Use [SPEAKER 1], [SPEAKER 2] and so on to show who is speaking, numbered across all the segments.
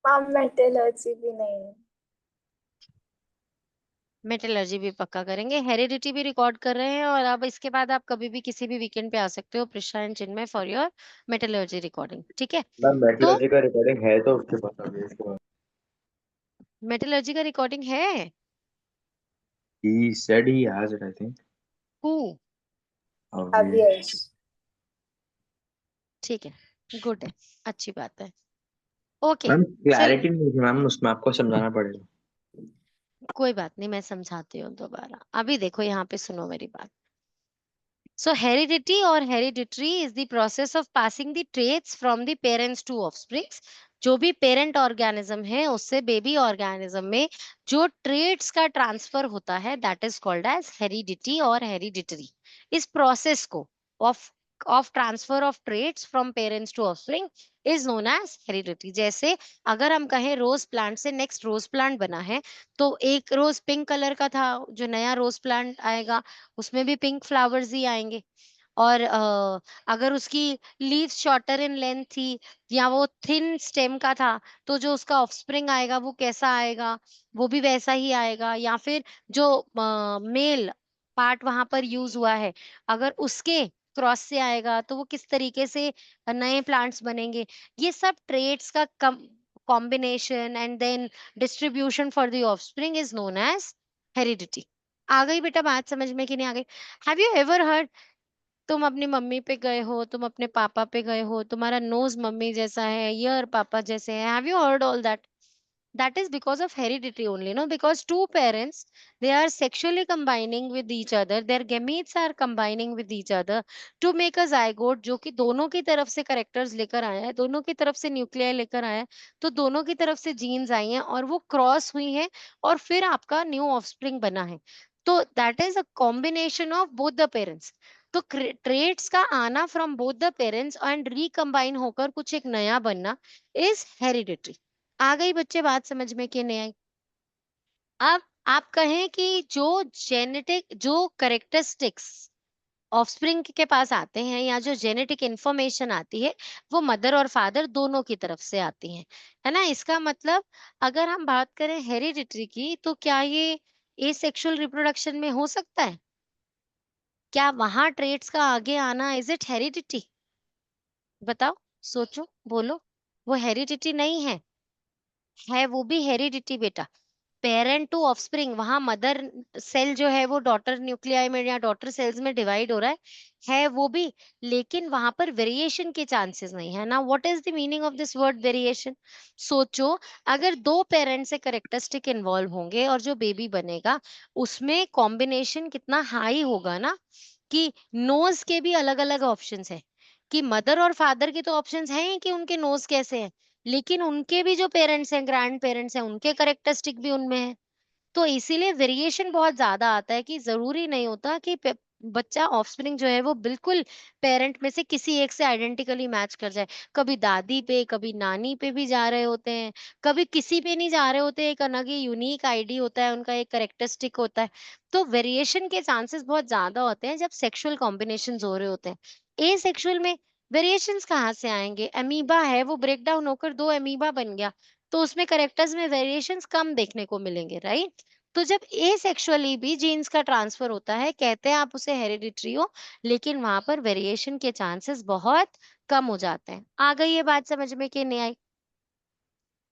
[SPEAKER 1] Ma'am metallurgy भी नहीं।
[SPEAKER 2] Metallurgy भी पक्का करेंगे, हेरिडिटी भी रिकॉर्ड कर रहे हैं, और अब इसके बाद आप कभी भी किसी भी वीकेंड पे आ सकते हो Prisha and Chinmay for your metallurgy recording, ठीक है?
[SPEAKER 3] मैम
[SPEAKER 2] तो
[SPEAKER 3] मेटलर्जी का रिकॉर्डिंग है तो उसके पास अभी इसके पास।
[SPEAKER 2] मेटलर्जी का रिकॉर्डिंग है।
[SPEAKER 3] He said he has it, I think.
[SPEAKER 2] Who?
[SPEAKER 3] अभी
[SPEAKER 1] अवियश।
[SPEAKER 2] ठीक है, गुड है, अच्छी बात है। ओके,
[SPEAKER 3] मैम
[SPEAKER 2] चलो,
[SPEAKER 3] क्लैरिटी नहीं थी मैम, उसमें आपको समझाना पड़ेगा।
[SPEAKER 2] कोई बात नहीं, मैं समझाती हूँ दोबारा। अभी देखो यहाँ पे सुनो मेरी बात। So heredity or hereditary is the process of passing the traits from the parents to offsprings. जो भी पेरेंट ऑर्गेनिज्म है उससे बेबी ऑर्गेनिज्म में जो ट्रेट्स का ट्रांसफर होता है that is called as heredity और हेरिडिटरी। इस प्रोसेस को of of transfer of traits from parents to offspring is known as heredity. जैसे अगर हम कहें रोज प्लांट से नेक्स्ट रोज प्लांट बना है, तो एक रोज पिंक कलर का था, जो नया रोज प्लांट आएगा उसमें भी पिंक फ्लावर्स ही आएंगे। और अगर उसकी लीव्स शॉर्टर इन लेंथ थी या वो थिन स्टेम का था, तो जो उसका ऑफस्प्रिंग आएगा वो कैसा आएगा, वो भी वैसा ही आएगा। या फिर जो मेल पार्ट वहां पर यूज हुआ है, अगर उसके क्रॉस से आएगा तो वो किस तरीके से नए प्लांट्स बनेंगे। ये सब ट्रेट्स का combination and then distribution for the offspring is known as heredity. आ गई बेटा बात समझ में कि नहीं आ गई? हैव यू एवर हर्ड, तुम अपनी मम्मी पे गए हो, तुम अपने पापा पे गए हो, तुम्हारा नोज मम्मी जैसा है, ईयर पापा जैसे है, have you heard all that? That is because of heredity only, no? Because two parents, they are sexually combining with each other, their gametes are combining with each other to make a zygote, जो कि दोनों की तरफ से characters लेकर आया है, दोनों की तरफ से न्यूक्लियाई लेकर आया है, तो दोनों की तरफ से जीन्स आई हैं और वो क्रॉस हुई हैं, और फिर आपका न्यू ऑफस्प्रिंग बना है। तो that is a combination of both the parents. तो ट्रेट्स का आना from both the parents and recombine होकर कुछ एक नया बनना इज हेरिडिटरी। आ गई बच्चे बात समझ में कि नहीं आई? अब आप कहें कि जो जेनेटिक जो करेक्टरिस्टिक्स ऑफस्प्रिंग के पास आते हैं या जो जेनेटिक इंफॉर्मेशन आती है, वो मदर और फादर दोनों की तरफ से आती हैं, है ना? इसका मतलब अगर हम बात करें हेरिडिटरी की, तो क्या ये एसेक्सुअल रिप्रोडक्शन में हो सकता है? क्या वहां ट्रेट्स का आगे आना इज इट हेरिडिटी? बताओ, सोचो, बोलो। वो हेरिडिटी नहीं है वो भी हेरिडिटी बेटा। पेरेंट टू ऑफस्प्रिंग, वहां मदर सेल जो है वो डॉटर न्यूक्लियाई में या डॉटर सेल्स में डिवाइड हो रहा है वो भी, लेकिन वहां पर वेरिएशन के चांसेस नहीं है ना। What is the meaning of this word variation? सोचो, अगर दो पेरेंट से करेक्टरिस्टिक इन्वॉल्व होंगे और जो बेबी बनेगा उसमें कॉम्बिनेशन कितना हाई होगा ना, कि नोज के भी अलग अलग ऑप्शंस है, कि मदर और फादर के तो ऑप्शंस हैं ही कि उनके नोज कैसे हैं, लेकिन उनके भी जो पेरेंट्स हैं, ग्रैंड पेरेंट्स हैं, उनके करेक्टरिस्टिक भी उनमें है। तो इसीलिए वेरिएशन बहुत ज्यादा आता है, कि जरूरी नहीं होता कि बच्चा ऑफस्प्रिंग जो है वो बिल्कुल पेरेंट में से किसी एक से आइडेंटिकली मैच कर जाए। कभी दादी पे, कभी नानी पे भी जा रहे होते हैं, कभी किसी पे नहीं जा रहे होते, एक अलग ही यूनिक आईडी होता है उनका, एक करेक्टरिस्टिक होता है। तो वेरिएशन के चांसेस बहुत ज्यादा होते हैं जब सेक्सुअल कॉम्बिनेशन हो रहे होते हैं। ए सेक्सुअल में वेरिएशंस कहाँ से आएंगे? अमीबा है, वो ब्रेक डाउन होकर दो अमीबा बन गया, तो उसमें करेक्टर्स में वेरिएशंस कम देखने को मिलेंगे, राइट? तो जब एसेक्सुअली भी जीन्स का ट्रांसफर होता है, कहते हैं आप उसे हेरिडिटरी हो, लेकिन वहां पर वेरिएशन के चांसेस बहुत कम हो जाते हैं। आ गई ये बात समझ में कि नहीं आई?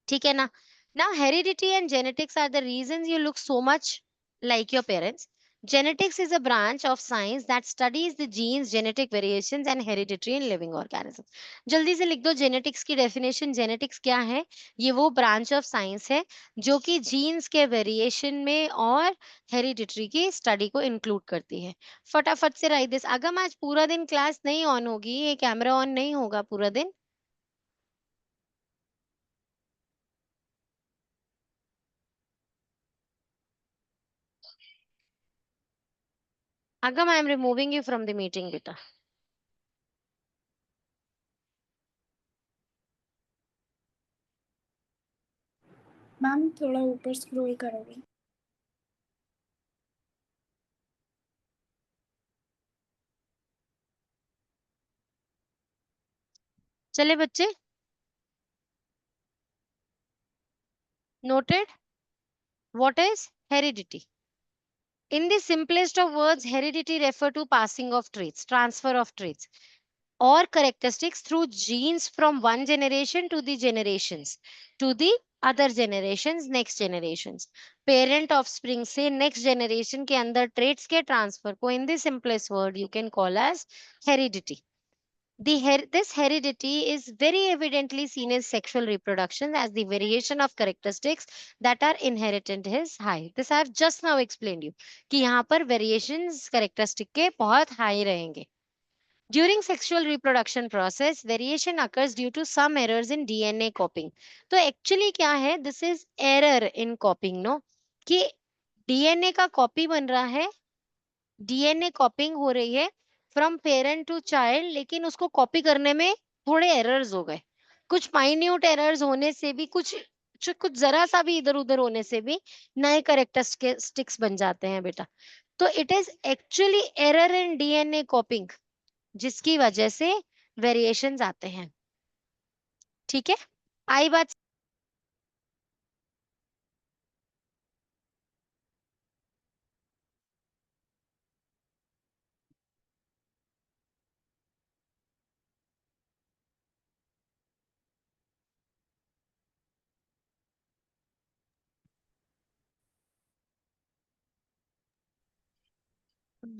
[SPEAKER 2] ठीक है ना? Now heredity and genetics are the reasons you look so much like your parents. Genetics is a branch of science that studies the genes, genetic variations and hereditary in living organisms. जल्दी से लिख दो genetics की definition. Genetics क्या है? ये वो branch of science है जो कि जीन्स के वेरिएशन में और हेरिडिटरी की स्टडी को इंक्लूड करती है। फटाफट से राइट दिस। अगम आज पूरा दिन क्लास नहीं ऑन होगी, ये कैमरा ऑन नहीं होगा पूरा दिन। Agam, I am removing you from the meeting, beta.
[SPEAKER 1] Ma'am थोड़ा ऊपर स्क्रॉल करोगे?
[SPEAKER 2] चले बच्चे। Noted? What is heredity? In the simplest of words, heredity refer to passing of traits, transfer of traits or characteristics through genes from one generation to the generations to the other generations, next generations. Parent offspring से next generation के अंदर traits के transfer को in the simplest word you can call as heredity. This heredity is very evidently seen as sexual reproduction as the variation of characteristics that are inherited is high. This I have just now explained you कि यहाँ पर variations characteristic के बहुत high रहेंगे. During sexual reproduction process, variation occurs due to some errors in DNA copying. तो actually क्या है? This is error in copying, no? कि DNA का copy बन रहा है, DNA copying हो रही है फ्रॉम पेरेंट टू चाइल्ड, लेकिन उसको कॉपी करने में थोड़े एरर्स हो गए. कुछ माइन्यूट एरर्स होने से भी, कुछ जरा सा भी इधर उधर होने से भी नए कैरेक्टरिस्टिक्स बन जाते हैं बेटा. तो it is actually error in DNA कॉपिंग जिसकी वजह से वेरिएशंस आते हैं. ठीक है, आई बात.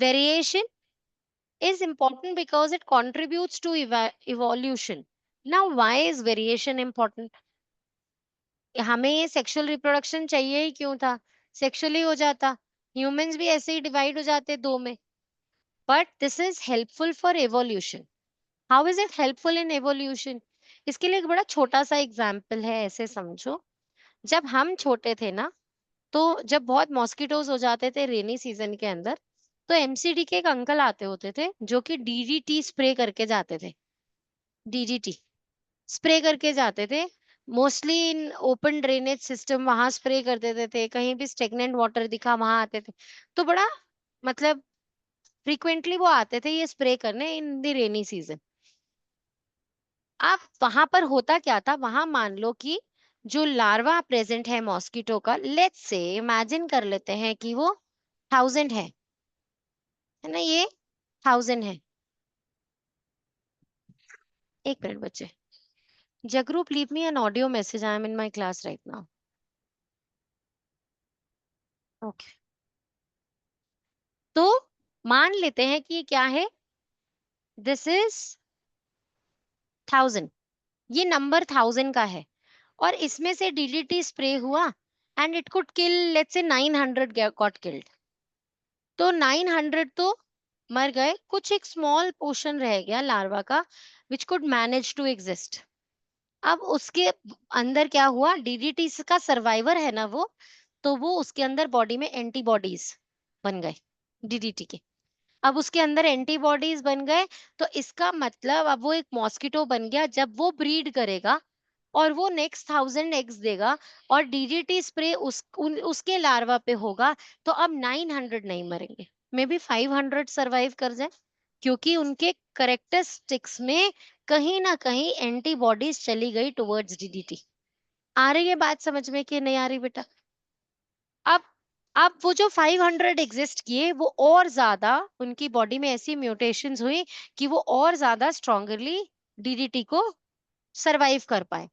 [SPEAKER 2] Variation is important because it contributes to evolution. Now, why is variation important? हमें ये सेक्सुअल रिप्रोडक्शन चाहिए ही क्यों था? सेक्सुअली हो जाता, ह्यूमंस भी ऐसे ही डिवाइड हो जाते दो में. But this is helpful for evolution. How is it helpful in evolution? इसके लिए एक बड़ा छोटा सा एग्जाम्पल है. ऐसे समझो, जब हम छोटे थे ना, तो जब बहुत मॉस्किटोज हो जाते थे रेनी सीजन के अंदर, तो एमसीडी के एक अंकल आते होते थे जो कि डीडीटी स्प्रे करके जाते थे. डीडीटी स्प्रे करके जाते थे. Mostly in open drainage system वहां स्प्रे कर देते थे. कहीं भी स्टेगनेंट वाटर दिखा वहां आते थे. तो बड़ा मतलब फ्रीक्वेंटली वो आते थे ये स्प्रे करने इन द रेनी सीजन. अब वहां पर होता क्या था? वहां मान लो कि जो लार्वा प्रेजेंट है मॉस्किटो का, लेट्स से इमेजिन कर लेते हैं कि वो 1000 है ना, ये 1000 है. एक मिनट बच्चे. Jagrup, leave me an audio message. I am in my class right now. Okay. तो मान लेते हैं कि क्या है, दिस इज 1000. ये नंबर 1000 का है और इसमें से डीडीटी स्प्रे हुआ and it could kill, let's say 900 got killed. तो 900 तो मर गए, कुछ एक स्मॉल पोर्शन रह गया लार्वा का which could manage to exist. अब उसके अंदर क्या हुआ? डीडीटी का सर्वाइवर है ना वो, तो वो उसके अंदर बॉडी में एंटीबॉडीज बन गए डीडीटी के. अब उसके अंदर एंटीबॉडीज बन गए, तो इसका मतलब अब वो एक मॉस्किटो बन गया. जब वो ब्रीड करेगा और वो नेक्स्ट 1000 एग्स देगा और डीडीटी स्प्रे उसके लार्वा पे होगा, तो अब 900 नहीं मरेंगे, मे बी 500 सरवाइव कर जाए, क्योंकि उनके करेक्टरिस्टिक्स में कहीं ना कहीं एंटीबॉडीज चली गई टुवर्ड्स डीडीटी. आ रही है बात समझ में कि नहीं आ रही बेटा? अब अब वो जो 500 एग्जिस्ट किए, वो और ज्यादा उनकी बॉडी में ऐसी म्यूटेशंस हुई कि वो और ज्यादा स्ट्रॉन्गरली डीडीटी को सरवाइव कर पाए.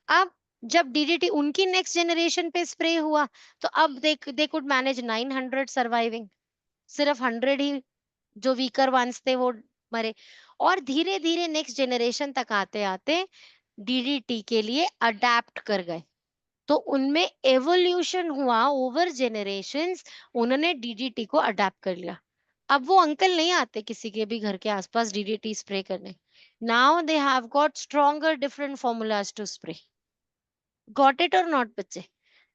[SPEAKER 2] अब जब डीडीटी उनकी नेक्स्ट जनरेशन पे स्प्रे हुआ, तो अब दे कुड मैनेज 900 सर्वाइविंग. सिर्फ 100 ही जो वीकर वंस थे वो मरे. और धीरे धीरे नेक्स्ट जनरेशन तक आते आते डीडीटी के लिए अडेप्ट कर गए. तो उनमें एवोल्यूशन हुआ ओवर जेनरेशंस. उन्होंने डीडीटी को अडेप्ट कर लिया. अब वो अंकल नहीं आते किसी के भी घर के आसपास डीडीटी स्प्रे करने. Now they have got stronger different formulas to spray. Got it or not बच्चे?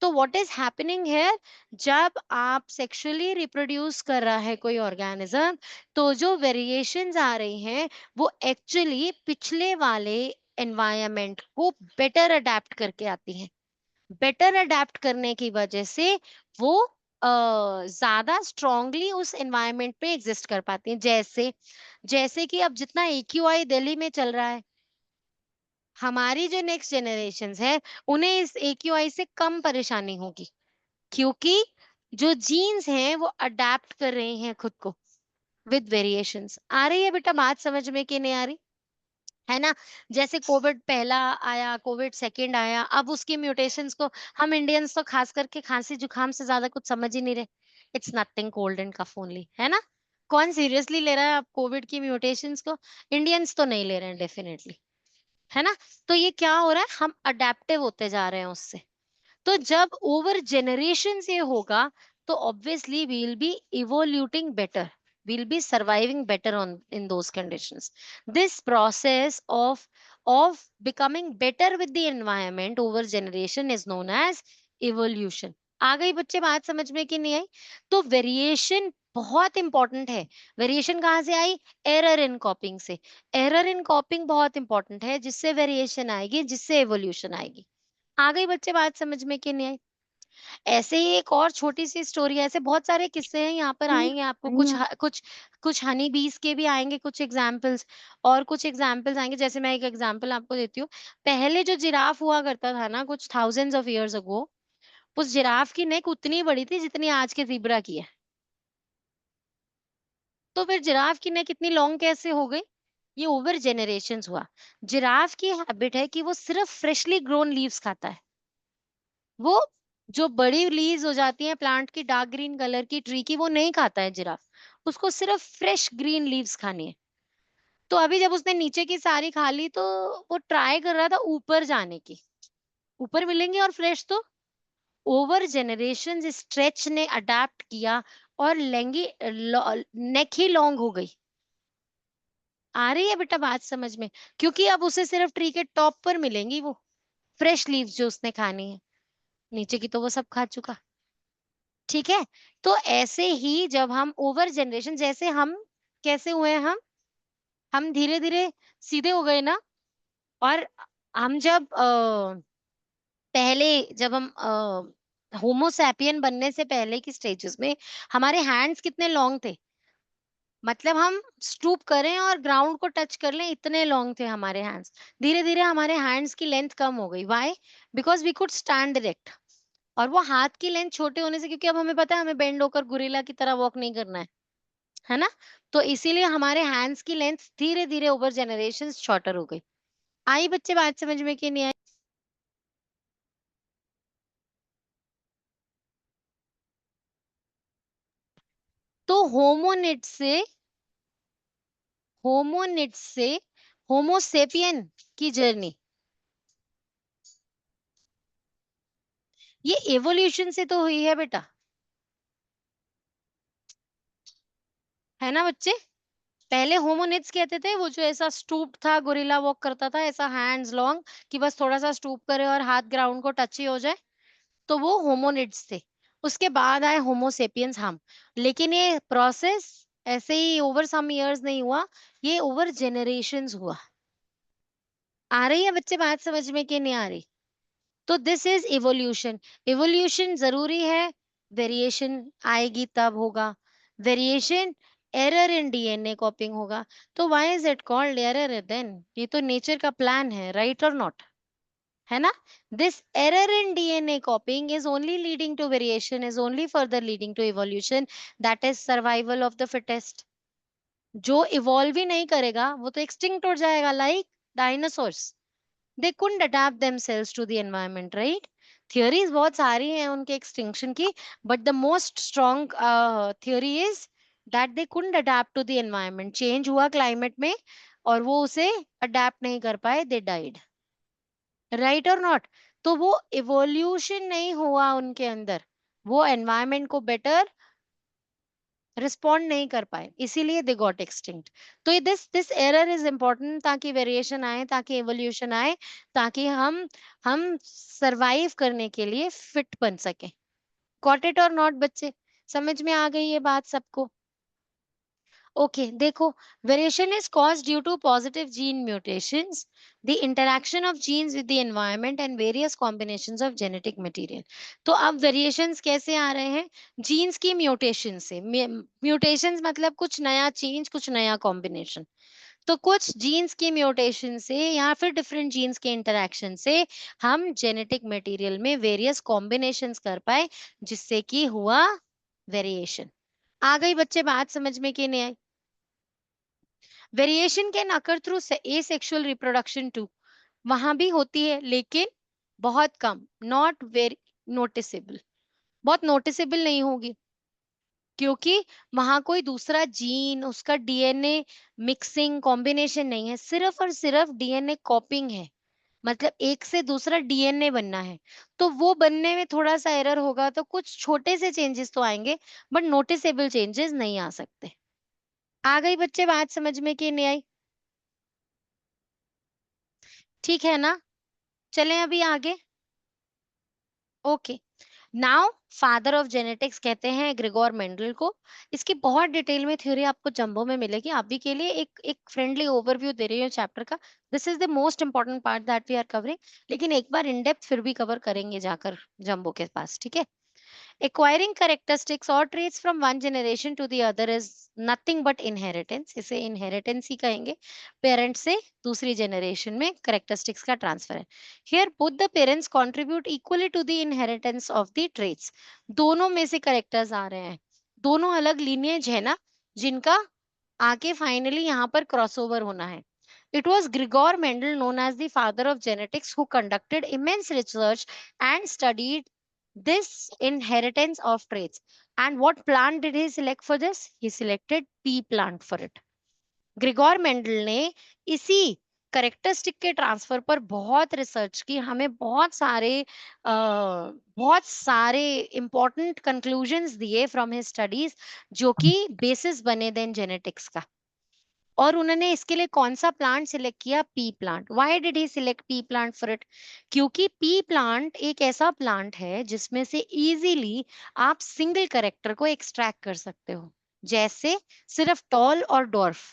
[SPEAKER 2] तो व्हाट इज हैपनिंग हियर, जब आप सेक्सुअली रिप्रोड्यूस कर रहा है कोई ऑर्गेनिज्म, तो जो वेरिएशंस आ रही हैं वो एक्चुअली पिछले वाले एनवायरमेंट को बेटर अडेप्ट करके आती हैं. बेटर अडेप्ट करने की वजह से वो ज्यादा स्ट्रांगली उस एनवायरमेंट में एग्जिस्ट कर पाती हैं. जैसे जैसे कि अब जितना AQI दिल्ली में चल रहा है, हमारी जो नेक्स्ट जनरेशन है उन्हें इस AQI से कम परेशानी होगी, क्योंकि जो जीन्स हैं वो अडेप्ट कर रहे हैं खुद को विद वेरिएशंस। आ रही है बेटा बात समझ में कि नहीं आ रही? है ना? जैसे कोविड पहला आया, कोविड सेकंड आया, अब उसकी म्यूटेशंस को हम इंडियंस तो खास करके खांसी जुकाम से ज्यादा कुछ समझ ही नहीं रहे। It's nothing cold and cough only, है ना? कौन सीरियसली ले रहा है अब कोविड की म्यूटेशंस को? इंडियंस तो नहीं ले रहे हैं डेफिनेटली, है ना? तो ये क्या हो रहा है, हम अडेप्टिव होते जा रहे हैं उससे। तो जब ओवर जनरेशन ये होगा, तो obviously we will be evolving better, we'll be surviving better on in those conditions. This process of becoming better with the environment over generation is known as evolution. आ गई बच्चे बात समझ में कि नहीं आई? तो वेरिएशन बहुत इंपॉर्टेंट है। वेरिएशन कहाँ से आई? एरर इन कॉपिंग से। एरर इन कॉपिंग बहुत इंपॉर्टेंट है, जिससे वेरिएशन आएगी, जिससे एवोल्यूशन आएगी। आ गई बच्चे बात समझ में कि नहीं आई? ऐसे ही एक और छोटी सी स्टोरी है, ऐसे बहुत सारे किस्से हैं यहाँ पर आएंगे आपको, कुछ हनी बीज के भी आएंगे कुछ एग्जाम्पल्स, और कुछ एग्जाम्पल्स आएंगे। जैसे मैं एक एग्जाम्पल आपको देती हूँ। पहले जो जिराफ हुआ करता था ना, कुछ थाउजेंड्स ऑफ इयर्स अगो, उस जिराफ की नेक उतनी बड़ी थी जितनी आज के ज़ीब्रा की है। तो फिर जिराफ की नेक इतनी लॉन्ग कैसे हो गई? ये ओवर जेनरेशंस हुआ। जिराफ की हैबिट है कि वो सिर्फ फ्रेशली ग्रोन लीव्स खाता है। वो जो बड़ी लीव्स हो जाती हैं प्लांट की, डार्क ग्रीन कलर की ट्री की, वो नहीं खाता है जिराफ। उसको सिर्फ फ्रेश ग्रीन लीव्स खानी है। तो अभी जब उसने नीचे की सारी खा ली, तो वो ट्राई कर रहा था ऊपर जाने की। ऊपर मिलेंगे और फ्रेश तो। ओवर जनरेशन स्ट्रेच ने अडेप्ट किया और लेंगी नेक ही लॉन्ग हो गई। आ रही है बेटा बात समझ में? क्योंकि अब उसे सिर्फ ट्री के टॉप पर मिलेंगी वो फ्रेश लीव्स जो उसने खानी है, नीचे की तो वो सब खा चुका। ठीक है? तो ऐसे ही जब हम ओवर जनरेशन, जैसे हम कैसे हुए हैं, हम धीरे-धीरे सीधे हो गए ना। और हम जब पहले जब हम होमो सैपियन बनने से पहले की स्टेजेस में हमारे हैंड्स कितने लॉन्ग थे? मतलब हम स्टूप करें और ग्राउंड को टच कर लें, इतने लॉन्ग थे हमारे हैंड्स। धीरे-धीरे हमारे हैंड्स की लेंथ कम हो गई। Why? Because we could stand direct. और वो हाथ की लेंथ छोटे होने से, क्योंकि अब हमें पता है हमें बेंड होकर गोरिल्ला की तरह वॉक नहीं करना है ना? तो इसीलिए हमारे हैंड्स की लेंथ धीरे-धीरे ओवर जनरेशंस शॉर्टर हो गई। आई बच्चे बात समझ में कि नहीं आई? तो होमोनिड्स से होमो सेपियन की जर्नी, ये एवोल्यूशन से तो हुई है बेटा, है ना बच्चे? पहले होमोनिड्स कहते थे वो जो ऐसा स्टूप्ड था, गोरिल्ला वॉक करता था, ऐसा हैंड्स लॉन्ग कि बस थोड़ा सा स्टूप करे और हाथ ग्राउंड को टच ही हो जाए, तो वो होमोनिड्स थे। उसके बाद आए होमो सेपियंस हम। लेकिन ये प्रोसेस ऐसे ही ओवर सम इयर्स नहीं हुआ, ये ओवर जनरेशंस हुआ। आ रही है बच्चे बात समझ में कि नहीं आ रही? तो दिस इज इवोल्यूशन। इवोल्यूशन जरूरी है, वेरिएशन आएगी तब होगा। Variation, error in DNA copying होगा। तो why is it called error then? ये तो नेचर का प्लान है, राइट और नॉट? है ना? This error in DNA copying is only leading to variation, is only further leading to evolution, that is survival of the fittest. जो evolve ही नहीं करेगा वो तो एक्सटिंक्ट हो जाएगा, like dinosaurs. They couldn't adapt themselves to the environment, right? Theories बहुत सारी हैं उनके एक्सटिंक्शन की, but the most strong theory is that they couldn't adapt to the environment. Change हुआ क्लाइमेट में और वो उसे अडेप्ट नहीं कर पाए, दे डाइड। राइट और नॉट? तो वो इवोल्यूशन नहीं हुआ उनके अंदर, वो एनवायरनमेंट को बेटर रिस्पॉन्ड नहीं कर पाए, इसीलिए दे गॉट एक्सटिंक्ट। तो दिस एरर इज इंपॉर्टेंट, ताकि वेरिएशन आए, ताकि इवोल्यूशन आए, ताकि हम सरवाइव करने के लिए फिट बन सके। गॉट इट और नॉट बच्चे? समझ में आ गई ये बात सबको? ओके देखो, variation is caused due to positive gene mutations, the interaction of genes with the environment and various combinations of genetic material. तो अब variations कैसे आ रहे हैं? genes की mutation से। mutations मतलब कुछ नया change, कुछ नया combination। तो कुछ जीन्स की म्यूटेशन से या फिर डिफरेंट जीन्स के इंटरेक्शन से हम जेनेटिक मटेरियल में वेरियस कॉम्बिनेशंस कर पाए, जिससे कि हुआ वेरिएशन। आ गई बच्चे बात समझ में कि नहीं आई? Variation can occur through asexual reproduction too, वहां भी होती है लेकिन बहुत कम, नॉट वेरी नोटिसेबल, बहुत नोटिसेबल नहीं होगी, क्योंकि वहां कोई दूसरा जीन, उसका डीएनए मिक्सिंग कॉम्बिनेशन नहीं है, सिर्फ और सिर्फ डीएनए कॉपिंग है। मतलब एक से दूसरा डीएनए बनना है, तो वो बनने में थोड़ा सा एरर होगा, तो कुछ छोटे से चेंजेस तो आएंगे, बट नोटिसेबल चेंजेस नहीं आ सकते। आ गई बच्चे बात समझ में कि नहीं आई? ठीक है ना? चलें अभी आगे। Okay, now father of genetics कहते हैं ग्रिगोर मेंडल को। इसकी बहुत डिटेल में थ्योरी आपको जंबो में मिलेगी। अभी के लिए एक फ्रेंडली ओवरव्यू दे रही हूँ चैप्टर का। This is the most important part that we are covering, लेकिन एक बार इन डेप्थ फिर भी कवर करेंगे जाकर जंबो के पास, ठीक है? Acquiring characteristics or traits from one generation to the other is nothing but inheritance. इसे inheritance ही कहेंगे। पेरेंट्स से दूसरी जनरेशन में characteristics का ट्रांसफर है। Here both the parents contribute equally to the inheritance of the traits. दोनों में से characters आ रहे हैं, दोनों अलग lineage है ना, जिनका आके फाइनली यहाँ पर क्रॉसओवर होना है। It was Gregor Mendel, known as the father of genetics, who conducted immense research and studied this inheritance of traits. And what plant did he select for this? He selected pea plant for it. Grigor Mendel ने इसी characteristic के transfer पर बहुत research की, हमें बहुत सारे important conclusions दिए फ्रॉम हिज स्टडीज, जो कि बेसिस बने देन जेनेटिक्स का। और उन्होंने इसके लिए कौन सा प्लांट सिलेक्ट किया? P plant. Why did he select P plant for it? क्योंकि पी प्लांट एक ऐसा प्लांट है जिसमें से इजीली आप सिंगल कैरेक्टर को एक्सट्रैक्ट कर सकते हो, जैसे सिर्फ टॉल और डॉर्फ।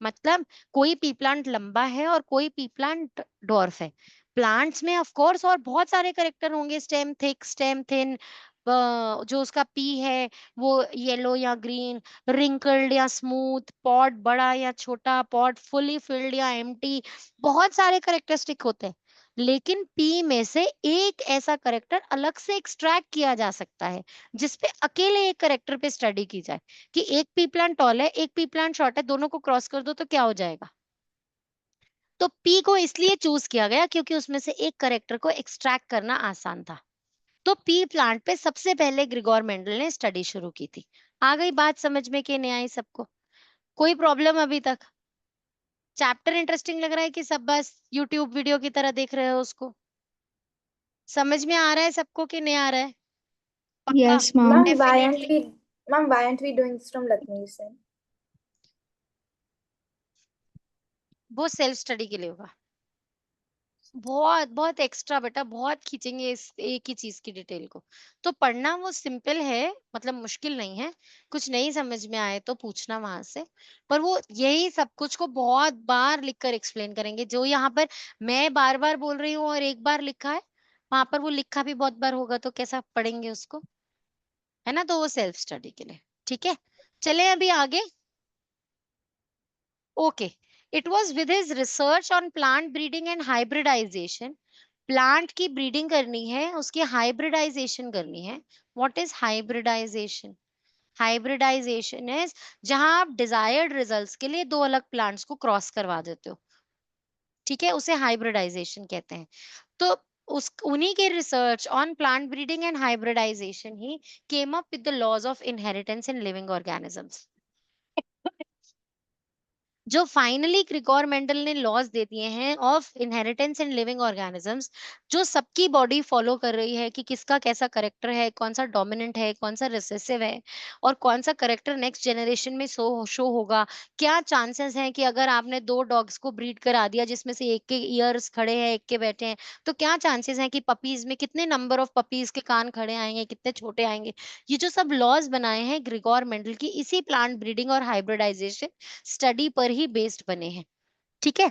[SPEAKER 2] मतलब कोई पी प्लांट लंबा है और कोई पी प्लांट डॉर्फ है। प्लांट्स में ऑफ कोर्स और बहुत सारे कैरेक्टर होंगे, स्टेम थिक, स्टेम थिन, जो उसका पी है वो येलो या ग्रीन, रिंकल्ड या स्मूथ, पॉड बड़ा या छोटा, पॉड फुली फिल्ड या एम्प्टी, बहुत सारे करेक्टरिस्टिक होते हैं। लेकिन पी में से एक ऐसा करेक्टर अलग से एक्सट्रैक्ट किया जा सकता है, जिसपे अकेले एक करेक्टर पे स्टडी की जाए कि एक पी प्लांट टॉल है, एक पी प्लांट शॉर्ट है, दोनों को क्रॉस कर दो तो क्या हो जाएगा। तो पी को इसलिए चूज किया गया क्योंकि उसमें से एक करेक्टर को एक्सट्रैक्ट करना आसान था। तो पी प्लांट पे सबसे पहले ग्रिगोर मेंडल ने स्टडी शुरू की थी। आ गई बात समझ में कि नहीं आई सबको? कोई प्रॉब्लम अभी तक? चैप्टर इंटरेस्टिंग लग रहा है कि सब बस यूट्यूब वीडियो की तरह देख रहे हो उसको? समझ में आ रहा है सबको कि नहीं आ रहा है? पक्का?
[SPEAKER 1] Yes, ma'am.
[SPEAKER 4] Ma'am, why aren't
[SPEAKER 2] Definitely.
[SPEAKER 4] we, ma'am, why aren't we doing this from Lakshmi Sen?
[SPEAKER 2] वो सेल्फ स्टडी के लिए होगा। बहुत बहुत एक्स्ट्रा बेटा, बहुत खींचेंगे इस एक ही चीज की डिटेल को। तो पढ़ना वो सिंपल है, मतलब मुश्किल नहीं है। कुछ नहीं समझ में आए तो पूछना वहां से, पर वो यही सब कुछ को बहुत बार लिखकर एक्सप्लेन करेंगे। जो यहाँ पर मैं बार बार बोल रही हूँ और एक बार लिखा है, वहां पर वो लिखा भी बहुत बार होगा, तो कैसा पढ़ेंगे उसको, है ना? तो वो सेल्फ स्टडी के लिए, ठीक है? चले अभी आगे। Okay, it was with his research on plant breeding and hybridization. Plant की ब्रीडिंग करनी है, उसकी हाइब्रिडाइजेशन करनी है। What is hybridization? Hybridization is जहां आप डिजायर्ड रिजल्ट्स के लिए दो अलग प्लांट्स को क्रॉस करवा देते हो, ठीक है? उसे हाइब्रिडाइजेशन कहते हैं। तो उस उन्हीं के research on plant breeding and hybridization ही came up with the laws of inheritance in living organisms. जो फाइनली ग्रिगोर मेंडल ने लॉज दे दिए हैं of inheritance in living organisms, जो सबकी बॉडी फॉलो कर रही है कि किसका कैसा करेक्टर है, कौन सा डोमिनेंट है, कौन सा रिसेसिव है, और कौन सा करेक्टर नेक्स्ट जनरेशन में शो होगा। क्या चांसेस हैं कि अगर आपने दो डॉग्स को ब्रीड करा दिया जिसमें से एक के ईयर्स खड़े हैं, एक के बैठे हैं, तो क्या चांसेस हैं कि पपीज में कितने नंबर ऑफ पपीज के कान खड़े आएंगे, कितने छोटे आएंगे। ये जो सब लॉज बनाए हैं ग्रिगोर मेंडल की, इसी प्लांट ब्रीडिंग और हाइब्रिडाइजेशन स्टडी पर ही बेस्ड बने हैं, ठीक है?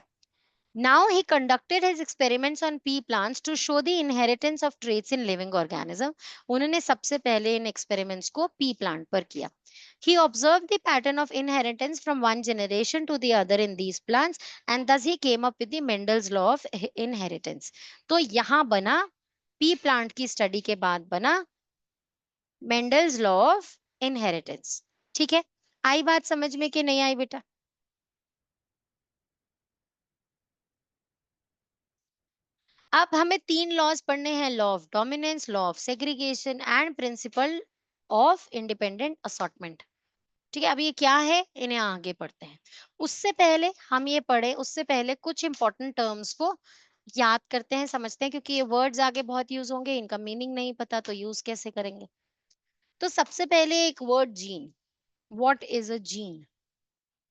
[SPEAKER 2] Now he conducted his experiments on pea plants to show the inheritance of traits in living organism. उन्होंने सबसे पहले इन experiments को pea plant पर किया। He observed the pattern of inheritance from one generation to the other in these plants, and thus he came up with the Mendel's law of inheritance. तो यहाँ बना P plant की study के बाद बना Mendel's law of inheritance. ठीक है, आई बात समझ में कि नहीं आई बेटा? अब हमें 3 लॉज पढ़ने हैं, law of dominance, law of segregation and principle of independent assortment. ठीक है, अब ये क्या है, इन्हें आगे पढ़ते हैं. उससे पहले हम ये पढ़े, उससे पहले कुछ इंपॉर्टेंट टर्म्स को याद करते हैं, समझते हैं, क्योंकि ये वर्ड्स आगे बहुत यूज होंगे, इनका मीनिंग नहीं पता तो यूज कैसे करेंगे. तो सबसे पहले एक word gene. What is a gene?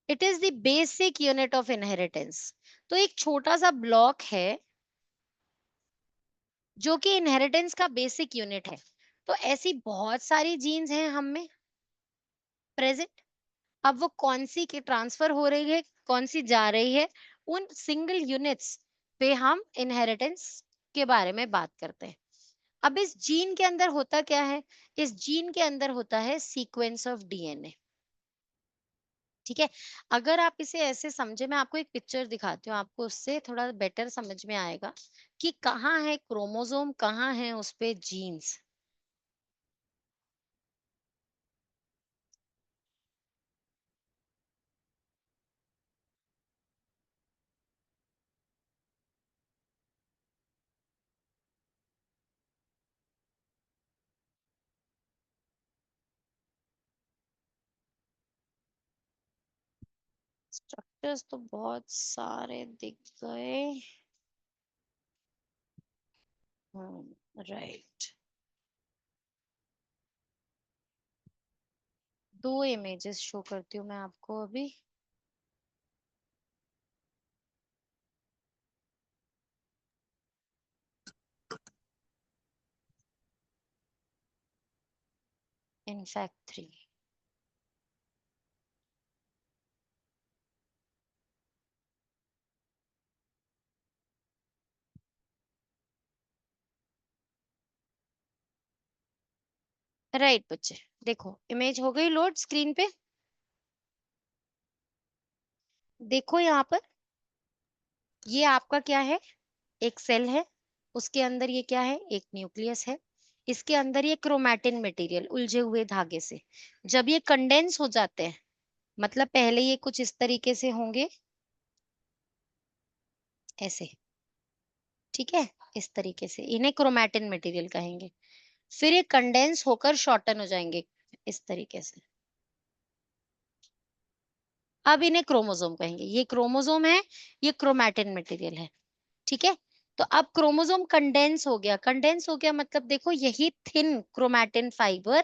[SPEAKER 2] It is the basic unit of inheritance. तो एक छोटा सा ब्लॉक है जो कि इनहेरिटेंस का बेसिक यूनिट है. तो ऐसी बहुत सारी जीन्स हैं हम में प्रेजेंट. अब वो कौन सी के ट्रांसफर हो रही है, कौन सी जा रही है, उन सिंगल यूनिट्स पे हम इनहेरिटेंस के बारे में बात करते हैं. अब इस जीन के अंदर होता क्या है? इस जीन के अंदर होता है सीक्वेंस ऑफ डीएनए. ठीक है, अगर आप इसे ऐसे समझे, मैं आपको एक पिक्चर दिखाती हूँ, आपको उससे थोड़ा बेटर समझ में आएगा कि कहाँ है क्रोमोसोम, कहाँ है उस पे जीन्स. स्ट्रक्चर्स तो बहुत सारे दिख गए. राइट, 2 इमेजेस शो करती हूँ मैं आपको अभी. इनफैक्ट 3. राइट बच्चे, देखो इमेज हो गई लोड स्क्रीन पे. देखो यहाँ पर ये आपका क्या है, एक सेल है, उसके अंदर ये क्या है, एक न्यूक्लियस है. इसके अंदर ये क्रोमैटिन मटेरियल उलझे हुए धागे से जब ये कंडेंस हो जाते हैं, मतलब पहले ये कुछ इस तरीके से होंगे, ऐसे. ठीक है, इस तरीके से इन्हें क्रोमैटिन मटेरियल कहेंगे. फिर ये कंडेंस होकर शॉर्टन हो जाएंगे इस तरीके से. अब इन्हें क्रोमोसोम कहेंगे. ये क्रोमोसोम है, ये क्रोमैटिन मटेरियल है. ठीक है, तो अब क्रोमोसोम कंडेंस हो गया. कंडेंस हो गया मतलब देखो यही थिन क्रोमैटिन फाइबर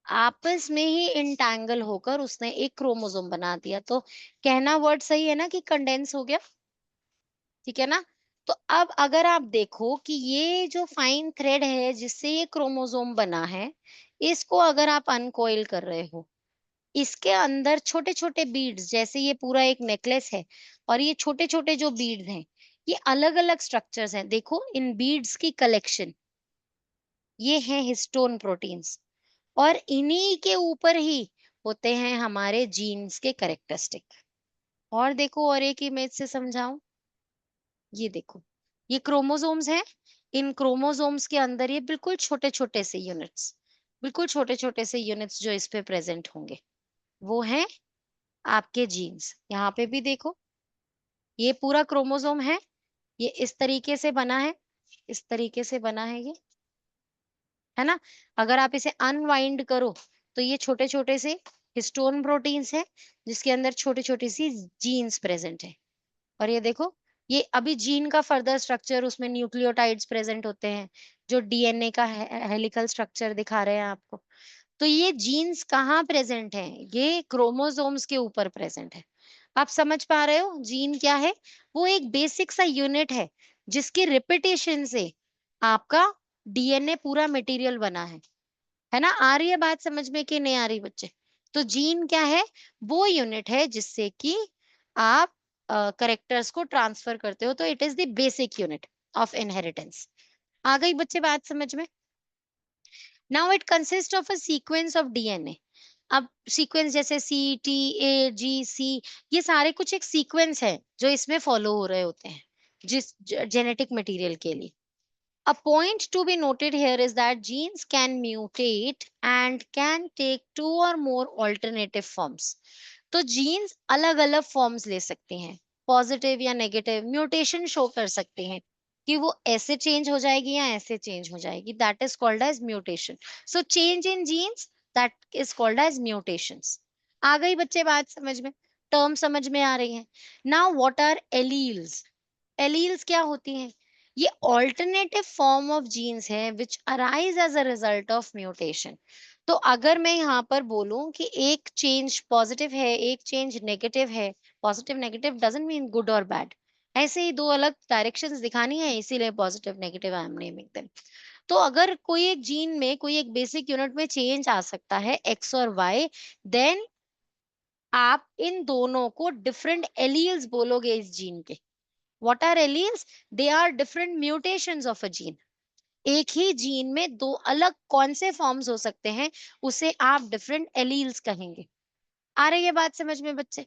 [SPEAKER 2] आपस में ही इंटैंगल होकर उसने एक क्रोमोसोम बना दिया. तो कहना वर्ड सही है ना कि कंडेंस हो गया. ठीक है ना. तो अब अगर आप देखो कि ये जो फाइन थ्रेड है जिससे ये क्रोमोसोम बना है, इसको अगर आप अनकॉइल कर रहे हो, इसके अंदर छोटे छोटे बीड्स, जैसे ये पूरा एक नेकलेस है और ये छोटे छोटे जो बीड्स हैं, ये अलग अलग स्ट्रक्चर्स हैं. देखो इन बीड्स की कलेक्शन, ये हैं हिस्टोन प्रोटीन्स, और इन्हीं के ऊपर ही होते हैं हमारे जीन्स के कैरेक्टरिस्टिक. और देखो और एक इमेज से समझाऊं, ये देखो ये क्रोमोसोम्स हैं. इन क्रोमोसोम्स के अंदर ये बिल्कुल छोटे छोटे से यूनिट्स, बिल्कुल छोटे छोटे से यूनिट्स जो इस पे प्रेजेंट होंगे, वो हैं आपके जीन्स. यहाँ पे भी देखो ये पूरा क्रोमोसोम है, ये इस तरीके से बना है, इस तरीके से बना है ये, है ना. अगर आप इसे अनवाइंड करो तो ये छोटे छोटे से हिस्टोन प्रोटीन्स हैं जिसके अंदर छोटी छोटी सी जीन्स प्रेजेंट है. और ये देखो ये अभी जीन का फर्दर स्ट्रक्चर, उसमें न्यूक्लियोटाइड्स प्रेजेंट होते हैं जो डीएनए का हेलिकल स्ट्रक्चर दिखा रहे हैं आपको. तो ये जीन्स कहाँ प्रेजेंट है, ये क्रोमोसोम्स के ऊपर प्रेजेंट है. आप समझ पा रहे हो जीन क्या है? वो एक बेसिक सा यूनिट है जिसकी रिपीटेशन से आपका डीएनए पूरा मटेरियल बना है ना. आ रही है बात समझ में कि नहीं आ रही बच्चे? तो जीन क्या है? वो यूनिट है जिससे कि आप करेक्टर्स को ट्रांसफर करते हो. तो it is the basic unit of inheritance. आ गई बच्चे बात समझ में? Now it consist of a sequence of DNA. अब सीक्वेंस जैसे CTAGC, ये सारे कुछ एक सीक्वेंस है जो इसमें फॉलो हो रहे होते हैं जिस जेनेटिक मटेरियल के लिए. A point to be noted here is that genes can mutate and can take two or more alternative forms. तो genes अलग अलग forms ले सकते हैं, पॉजिटिव या नेगेटिव म्यूटेशन शो कर सकते हैं कि वो ऐसे चेंज हो जाएगी या ऐसे चेंज हो जाएगी. That is called as mutation. So change in genes, that is called as mutations. आ गई बच्चे बात समझ में, टर्म समझ में आ रही है. Now what are alleles? Alleles क्या होती हैं? ये ऑल्टरनेटिव फॉर्म ऑफ जीन्स है which arise as a result of mutation. तो अगर मैं यहाँ पर बोलूं कि एक चेंज पॉजिटिव है, एक चेंज नेगेटिव है, positive negative doesn't mean good और बैड, ऐसे ही दो अलग डायरेक्शंस दिखानी है, इसीलिए positive negative I am naming them. तो अगर कोई एक जीन में कोई एक बेसिक यूनिट में चेंज आ सकता है एक्स और वाई, देन आप इन दोनों को डिफरेंट एलील्स बोलोगे इस जीन के. What are alleles? They are different mutations of a gene. एक ही जीन में दो अलग कौन से फॉर्म्स हो सकते हैं, उसे आप डिफरेंट एलील्स कहेंगे. आ रही है बात समझ में बच्चे?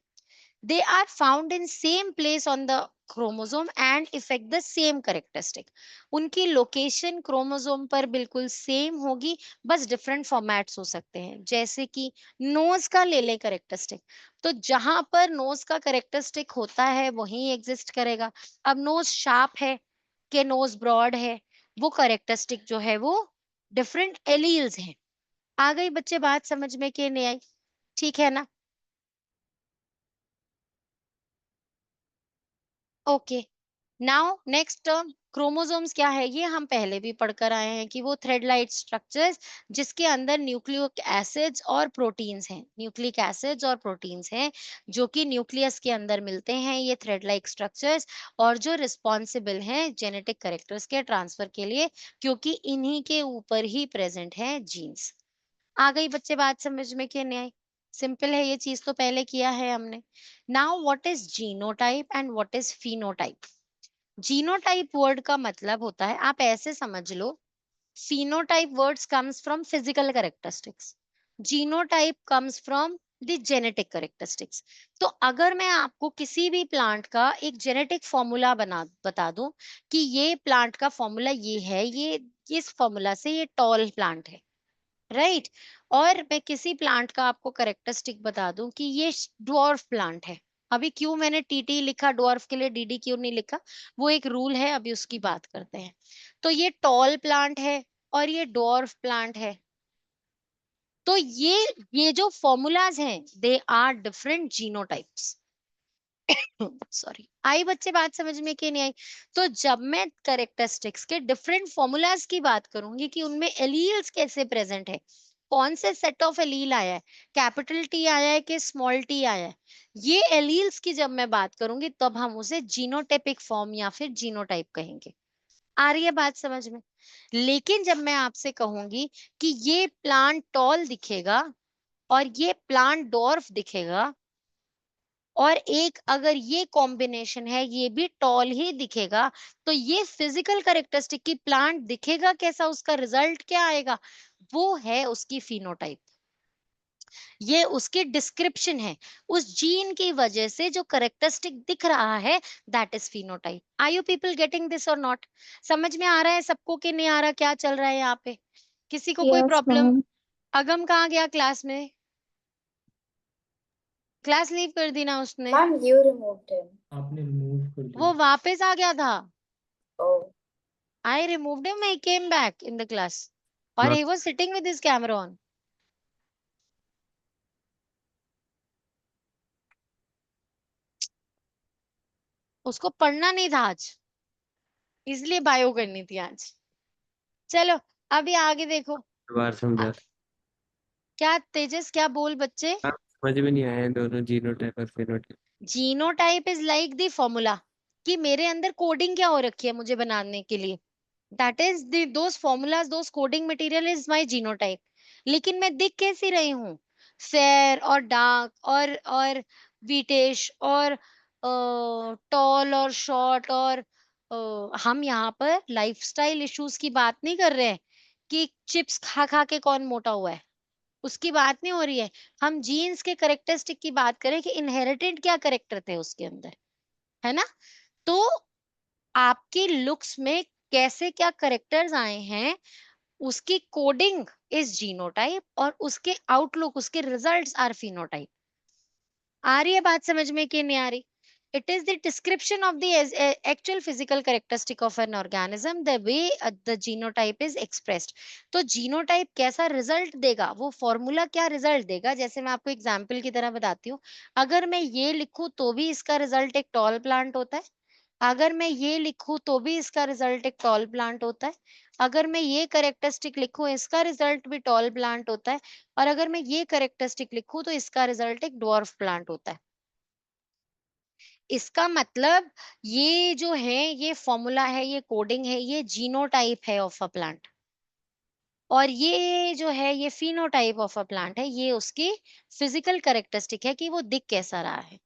[SPEAKER 2] They are found in same place on the chromosome and affect the same characteristic. उनकी लोकेशन क्रोमोसोम पर बिल्कुल सेम होगी, बस डिफरेंट फॉर्मेट्स हो सकते हैं. जैसे कि नोज का ले लें करेक्टरिस्टिक, तो जहां पर नोज का करेक्टरिस्टिक होता है वहीं एग्जिस्ट करेगा. अब नोज शार्प है कि नोज ब्रॉड है, वो करेक्टरिस्टिक जो है वो डिफरेंट एलील्स हैं. आ गई बच्चे बात समझ में कि नहीं आई? ठीक है ना? Okay. Now next term chromosomes क्या है, ये हम पहले भी पढ़कर आए हैं कि वो थ्रेड लाइक स्ट्रक्चर्स जिसके अंदर न्यूक्लिक एसिड्स और प्रोटीन्स हैं, न्यूक्लिक एसिड्स और प्रोटीन्स हैं जो कि न्यूक्लियस के अंदर मिलते हैं, ये थ्रेड लाइक स्ट्रक्चर्स, और जो रिस्पॉन्सिबल हैं जेनेटिक कैरेक्टर्स के ट्रांसफर के लिए, क्योंकि इन्हीं के ऊपर ही प्रेजेंट है जीन्स. आ गई बच्चे बात समझ में कि नहीं आई? सिंपल है, ये चीज तो पहले किया है हमने. Now what is genotype and what is phenotype? Genotype word का मतलब होता है, आप ऐसे समझ लो, phenotype words comes from physical characteristics, genotype comes from the genetic characteristics. तो अगर मैं आपको किसी भी प्लांट का एक जेनेटिक फॉर्मूला बता दूं कि ये प्लांट का फॉर्मूला ये है, ये इस फॉर्मूला से ये टॉल प्लांट है, राइट, और मैं किसी प्लांट का आपको करेक्टरिस्टिक बता दूं कि ये ड्वार्फ प्लांट है. अभी क्यों मैंने टीटी लिखा ड्वार्फ के लिए, डीडी क्यों नहीं लिखा, वो एक रूल है, अभी उसकी बात करते हैं. तो ये टॉल प्लांट है और ये ड्वार्फ प्लांट है. तो ये जो फॉर्मूलाज हैं they are different genotypes. Sorry, आई बच्चे बात समझ में कि नहीं आई? तो जब मैं करेक्टरिस्टिक्स के डिफरेंट फॉर्मूलाज की बात करूंगी कि उनमें एलील्स कैसे प्रेजेंट है, कौन से सेट ऑफ एलील आया है, कैपिटल टी आया है कि स्मॉल टी आया है, ये एलील्स की जब मैं बात करूंगी तब हम उसे जीनोटाइपिक फॉर्म या फिर जीनोटाइप कहेंगे. आ रही है बात समझ में? लेकिन जब मैं आपसे कहूंगी कि ये प्लांट टॉल दिखेगा और ये प्लांट डॉर्फ दिखेगा, और एक अगर ये कॉम्बिनेशन है ये भी टॉल ही दिखेगा, तो ये फिजिकल कैरेक्टरिस्टिक की प्लांट दिखेगा कैसा, उसका रिजल्ट क्या आएगा, वो है उसकी फिनोटाइप. ये उसकी डिस्क्रिप्शन है, उस जीन की वजह से जो कैरेक्टरिस्टिक दिख रहा है, that is phenotype. Are you people getting this or not? समझ में आ रहा है सबको कि नहीं आ रहा, क्या चल रहा है यहाँ पे? किसी को कोई
[SPEAKER 1] Yes,
[SPEAKER 2] प्रॉब्लम?
[SPEAKER 1] ma'am.
[SPEAKER 2] अगम कहाँ गया क्लास में? क्लास लीव कर दी ना उसने?
[SPEAKER 4] Ma'am, you removed him.
[SPEAKER 3] आपने रिमूव कर दिया.
[SPEAKER 2] वो वापस आ गया था.
[SPEAKER 4] Oh.
[SPEAKER 2] I removed him, he came back in the class. Or
[SPEAKER 3] Not-
[SPEAKER 2] he was sitting with his camera on. उसको पढ़ना नहीं था आज, इसलिए बायो करनी थी आज. चलो अभी आगे देखो.
[SPEAKER 5] बार समझा.
[SPEAKER 2] क्या तेजस, क्या बोल बच्चे?
[SPEAKER 5] समझ में नहीं आया दोनों जीनोटाइप और phenotype.
[SPEAKER 2] Genotype is like the formula, कि मेरे अंदर कोडिंग क्या हो रखी है मुझे बनाने के लिए, that is those formulas, those coding material is my genotype. लेकिन मैं दिख कैसी रही हूँ, फेयर और डार्क और विटेश और टॉल और शॉर्ट, और हम यहाँ पर लाइफस्टाइल इश्यूज की बात नहीं कर रहे हैं कि चिप्स खा खा के कौन मोटा हुआ है. उसकी बात नहीं हो रही है। हम जीन्स के करेक्टरिस्टिक की बात करें कि इनहेरिटेड क्या करेक्टर थे उसके अंदर, है ना। तो आपके लुक्स में कैसे क्या करेक्टर्स आए हैं, उसकी कोडिंग इज जीनोटाइप और उसके आउटलुक, उसके रिजल्ट्स आर फिनोटाइप। आ रही है बात समझ में कि नहीं आ रही? It is the description of the actual physical characteristic of an organism, the way the genotype is expressed. तो जीनोटाइप कैसा रिजल्ट देगा, वो फॉर्मूला क्या रिजल्ट देगा, जैसे मैं आपको एग्जांपल की तरह बताती हूँ। अगर मैं ये लिखूं तो भी इसका रिजल्ट एक टॉल प्लांट होता है, अगर मैं ये लिखूं तो भी इसका रिजल्ट एक टॉल प्लांट होता है, अगर मैं ये करेक्टरिस्टिक लिखूं इसका रिजल्ट भी टॉल प्लांट होता है, और अगर मैं ये करेक्टरिस्टिक लिखूं तो इसका रिजल्ट एक ड्वार्फ प्लांट होता है। इसका मतलब ये जो है, ये फॉर्मूला है, ये कोडिंग है, ये जीनोटाइप है ऑफ अ प्लांट, और ये जो है ये फिनोटाइप ऑफ अ प्लांट है, ये उसकी फिजिकल कैरेक्टरिस्टिक है कि वो दिख कैसा रहा है।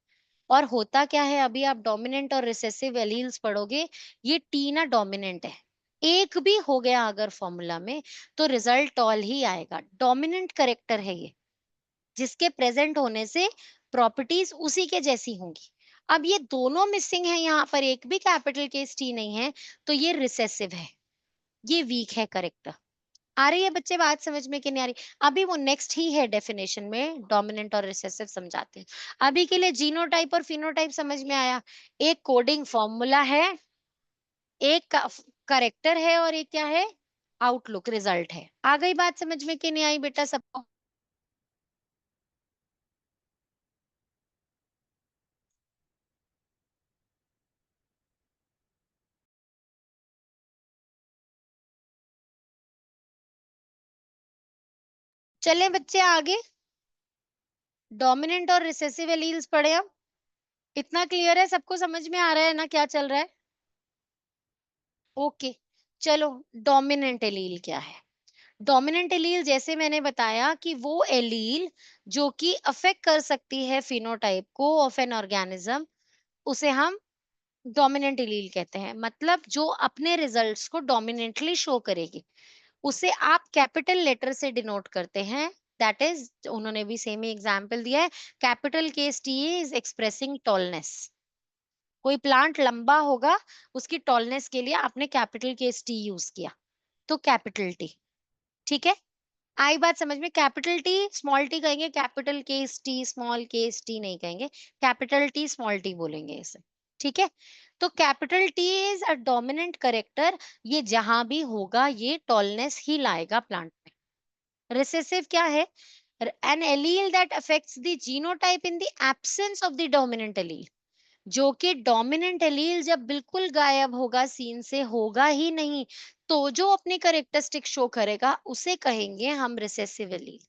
[SPEAKER 2] और होता क्या है, अभी आप डोमिनेंट और रिसेसिव एलील्स पढ़ोगे, ये टी ना डोमिनेंट है, एक भी हो गया अगर फॉर्मूला में तो रिजल्ट टॉल ही आएगा। डोमिनेंट करेक्टर है ये, जिसके प्रेजेंट होने से प्रॉपर्टीज उसी के जैसी होंगी। अब ये दोनों मिसिंग है, यहाँ पर एक भी कैपिटल केस टी नहीं है, तो ये रिसेसिव है, ये वीक है करेक्टर। आ रही है बच्चे बात समझ में कि नहीं आ रही? अभी वो नेक्स्ट ही है डेफिनेशन में, डोमिनेंट और रिसेसिव समझाते हैं। अभी के लिए जीनोटाइप और फिनोटाइप समझ में आया। एक कोडिंग फॉर्मूला है, एक करेक्टर है, और एक क्या है, आउटलुक रिजल्ट है। आ गई बात समझ में कि नहीं आई बेटा सबको? चलें बच्चे आगे, डोमिनेंट और रिसेसिव एलील्स पढ़े हम। इतना क्लियर है, सबको समझ में आ रहा है ना क्या चल रहा है? ओके, चलो डोमिनेंट एलील क्या है? डोमिनेंट एलील जैसे मैंने बताया कि वो एलील जो कि अफेक्ट कर सकती है फिनोटाइप को ऑफ एन ऑर्गेनिज्म, उसे हम डोमिनेंट एलील कहते हैं। मतलब जो अपने रिजल्ट्स को डोमिनेंटली शो करेगी, उसे आप कैपिटल लेटर से डिनोट करते हैं। दैट इज, उन्होंने भी सेम ही एग्जांपल दिया है, capital case T is expressing tallness. कोई प्लांट लंबा होगा, उसकी टॉलनेस के लिए आपने कैपिटल केस टी यूज किया, तो कैपिटल टी। ठीक है, आई बात समझ में? कैपिटल टी स्मॉल टी कहेंगे, capital case T small case T नहीं कहेंगे, कैपिटल टी स्मॉल टी बोलेंगे इसे। ठीक है, तो capital T is a dominant character, ये जहां भी होगा ये टॉलनेस ही लाएगा प्लांट में। रिसेसिव क्या है? An allele that affects the genotype in the absence of the dominant allele. जो कि डोमिनेंट एलील जब बिल्कुल गायब होगा, सीन से होगा ही नहीं, तो जो अपनी करेक्टरिस्टिक शो करेगा उसे कहेंगे हम रिसेसिव एलील।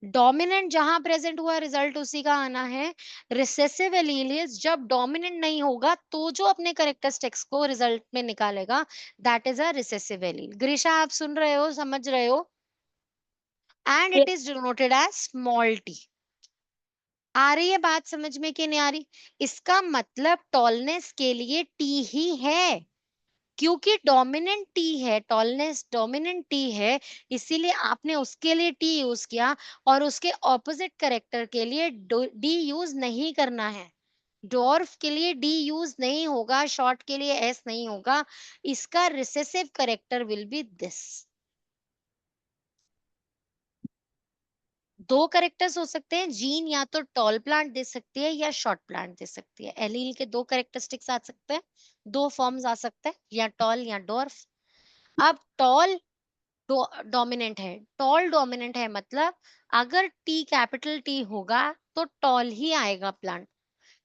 [SPEAKER 2] डोमिनेंट जहां प्रेजेंट हुआ रिजल्ट उसी का आना है। रिसेसिव एलील जब डोमिनेंट नहीं होगा तो जो अपने करेक्टरिस्टिक्स को रिजल्ट में निकालेगा, that is a recessive allele. ग्रीशा आप सुन रहे हो, समझ रहे हो? And it is denoted as small T. आ रही है बात समझ में कि नहीं आ रही? इसका मतलब टॉलनेस के लिए टी ही है, क्योंकि डोमिनेंट टी है, टॉलनेस डोमिनेंट टी है, इसीलिए आपने उसके लिए टी यूज किया, और उसके ऑपोजिट करेक्टर के लिए डी यूज नहीं करना है। डॉर्फ के लिए डी यूज नहीं होगा, शॉर्ट के लिए एस नहीं होगा। इसका recessive character will be this. दो करेक्टर्स हो सकते हैं, जीन या तो टॉल प्लांट दे सकती है या शॉर्ट प्लांट दे सकती है। एलील के दो करेक्टरिस्टिक्स आ सकते हैं, दो फॉर्म्स आ सकते हैं, या टॉल या डॉर्फ। अब टॉल डोमिनेंट है, टॉल डोमिनेंट है, मतलब अगर टी कैपिटल टी होगा तो टॉल ही आएगा प्लांट।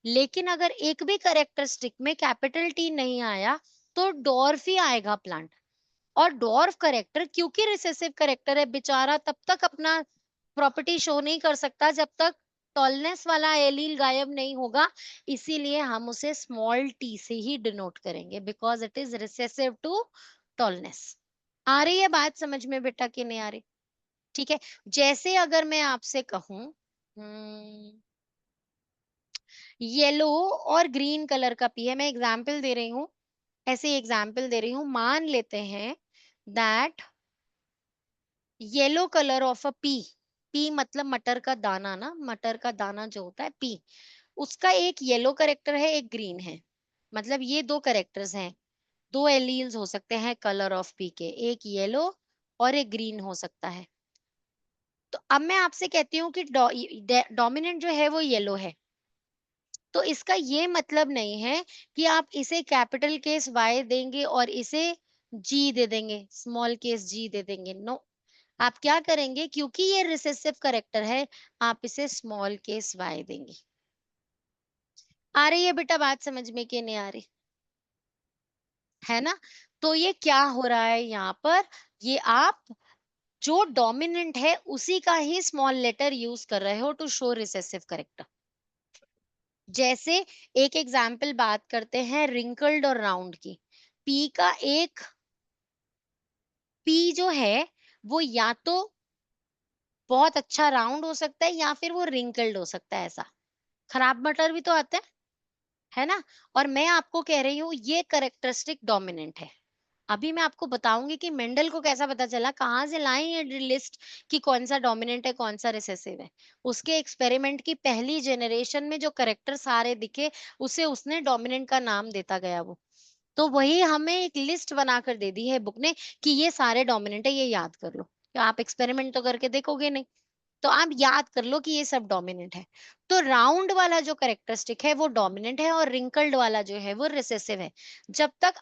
[SPEAKER 2] लेकिन अगर एक भी करेक्टरिस्टिक में कैपिटल टी नहीं आया तो डॉर्फ ही आएगा प्लांट। और डॉर्फ करेक्टर क्योंकि रिसेसिव करेक्टर है, बेचारा तब तक अपना प्रॉपर्टी शो नहीं कर सकता जब तक टॉलनेस वाला एलील गायब नहीं होगा, इसीलिए हम उसे स्मॉल टी से ही डिनोट करेंगे, because it is recessive to tallness. आ रही है बात समझ में बेटा कि नहीं आ रही? ठीक है, जैसे अगर मैं आपसे कहूं येलो और ग्रीन कलर का पी है, मैं एग्जाम्पल दे रही हूं, ऐसे एग्जाम्पल दे रही हूं, मान लेते हैं that yellow colour of a P P मतलब मटर का दाना ना, मटर का दाना जो होता है पी, उसका एक येलो करेक्टर है, एक ग्रीन है, मतलब ये दो करेक्टर्स हैं, दो एलील्स हो सकते हैं कलर ऑफ पी के, एक येलो और एक ग्रीन हो सकता है। तो अब मैं आपसे कहती हूँ कि डोमिनेंट जो है वो येलो है, तो इसका ये मतलब नहीं है कि आप इसे कैपिटल केस वाई देंगे और इसे जी दे देंगे, स्मॉल केस जी दे देंगे, नो। आप क्या करेंगे, क्योंकि ये रिसेसिव करेक्टर है, आप इसे स्मॉल केस वाई देंगे। आ रही है बेटा बात समझ में कि नहीं आ रही है ना? तो ये क्या हो रहा है यहाँ पर, ये आप जो डोमिनेंट है उसी का ही स्मॉल लेटर यूज कर रहे हो टू शो रिसेसिव करेक्टर। जैसे एक एग्जाम्पल बात करते हैं रिंकल्ड और राउंड की। पी का एक पी जो है वो या तो बहुत अच्छा राउंड हो सकता है या फिर वो रिंकल्ड हो सकता है, ऐसा खराब मटर भी तो आता है ना? और मैं आपको कह रही हूँ ये करेक्टरिस्टिक डोमिनेंट है। अभी मैं आपको बताऊंगी कि मेंडल को कैसा पता चला, कहाँ से लाए ये लिस्ट कि कौन सा डोमिनेंट है कौन सा रिसेसिव है। उसके एक्सपेरिमेंट की पहली जनरेशन में जो करेक्टर सारे दिखे उसे उसने डोमिनेंट का नाम देता गया वो। तो वही हमें एक लिस्ट बनाकर दे दी है बुक ने कि ये सारे डोमिनेंट है, ये याद कर लो। तो आप एक्सपेरिमेंट तो करके देखोगे नहीं, तो आप याद कर लो कि ये सब डोमिनेंट है। तो राउंड वाला जो करेक्टरिस्टिक है वो डोमिनेंट है और रिंकल्ड वाला जो है वो रिसेसिव है। जब तक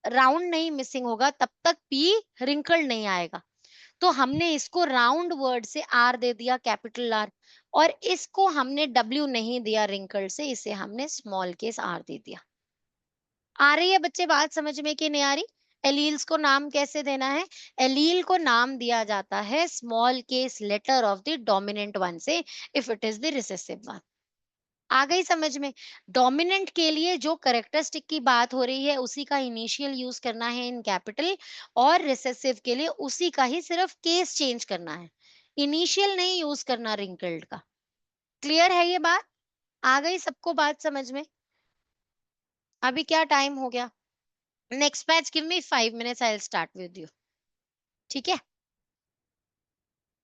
[SPEAKER 2] राउंड नहीं मिसिंग होगा तब तक पी रिंकल्ड नहीं आएगा। तो हमने इसको राउंड वर्ड से आर दे दिया, कैपिटल आर, और इसको हमने डब्ल्यू नहीं दिया रिंकल्ड से, इसे हमने स्मॉल केस आर दे दिया। आ रही है बच्चे बात समझ में कि नहीं आ रही? एलील्स को नाम कैसे देना है? एलील को नाम दिया जाता है small case letter of the dominant one से, if it is the recessive one. आ गई समझ में? डोमिनेंट के लिए जो करेक्टरिस्टिक की बात हो रही है उसी का इनिशियल यूज करना है इन कैपिटल, और रिसेसिव के लिए उसी का ही सिर्फ केस चेंज करना है, इनिशियल नहीं यूज करना रिंकल्ड का। क्लियर है ये बात? आ गई सबको बात समझ में? अभी क्या टाइम हो गया? Next batch give me 5 minutes, I will start with you. ठीक है,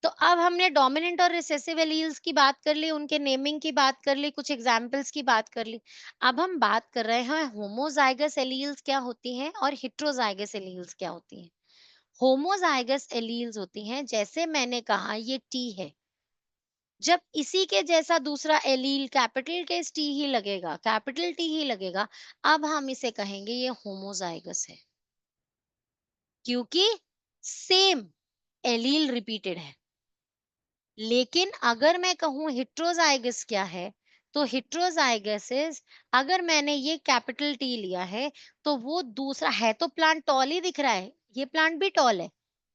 [SPEAKER 2] तो अब हमने डोमिनेंट और रिसेसिव एलील्स की बात कर ली, उनके नेमिंग की बात कर ली, कुछ एग्जांपल्स की बात कर ली। अब हम बात कर रहे हैं होमोजाइगस एलील्स क्या होती हैं और हेटेरोजाइगस एलील्स क्या होती हैं। होमोजाइगस एलील्स होती हैं, जैसे मैंने कहा ये टी है, जब इसी के जैसा दूसरा एलील कैपिटल के टी ही लगेगा, कैपिटल टी ही लगेगा, अब हम इसे कहेंगे ये होमोजाइगस है, क्योंकि सेम एलील रिपीटेड है। लेकिन अगर मैं कहूं हेटेरोजाइगस क्या है, तो हेटेरोजाइगस इज, अगर मैंने ये कैपिटल टी लिया है तो वो दूसरा है, तो प्लांट टॉल ही दिख रहा है, ये प्लांट भी टॉल है,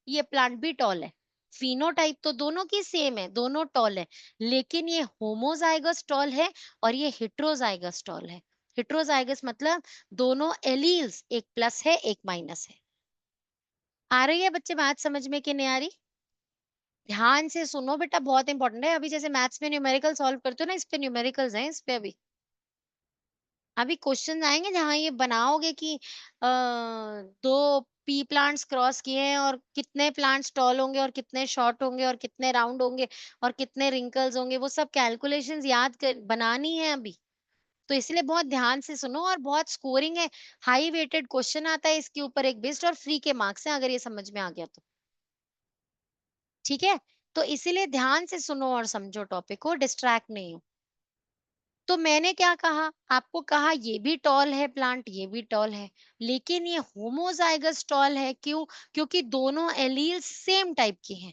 [SPEAKER 2] ये प्लांट भी टॉल है, फिनोटाइप तो दोनों की सेम है, दोनों टॉल है, लेकिन ये होमोजाइगस टॉल है और ये हेटेरोजाइगस टॉल है। हेटेरोजाइगस मतलब दोनों एलील्स, एक प्लस है एक माइनस है। आ रही है बच्चे बात समझ में कि नहीं आ रही? ध्यान से सुनो बेटा, बहुत इंपॉर्टेंट है। अभी जैसे मैथ्स में न्यूमेरिकल सॉल्व करते हो ना, इस पे न्यूमेरिकल्स हैं, इस पे अभी क्वेश्चन आएंगे जहां ये बनाओगे कि दो पी प्लांट्स क्रॉस किए हैं और कितने प्लांट्स टॉल होंगे और कितने शॉर्ट होंगे और कितने राउंड होंगे और कितने रिंकल्स होंगे, वो सब कैलकुलेशंस याद कर बनानी है अभी। तो इसलिए बहुत ध्यान से सुनो, और बहुत स्कोरिंग है, हाई वेटेड क्वेश्चन आता है इसके ऊपर एक बेस्ड, और फ्री के मार्क्स हैं अगर ये समझ में आ गया तो। ठीक है, तो इसीलिए ध्यान से सुनो और समझो टॉपिक को, डिस्ट्रैक्ट नहीं हो। तो मैंने क्या कहा आपको, कहा ये भी टॉल है प्लांट, ये भी टॉल है, लेकिन ये होमोजाइगस टॉल है, क्यों? क्योंकि दोनों एलील सेम टाइप की हैं,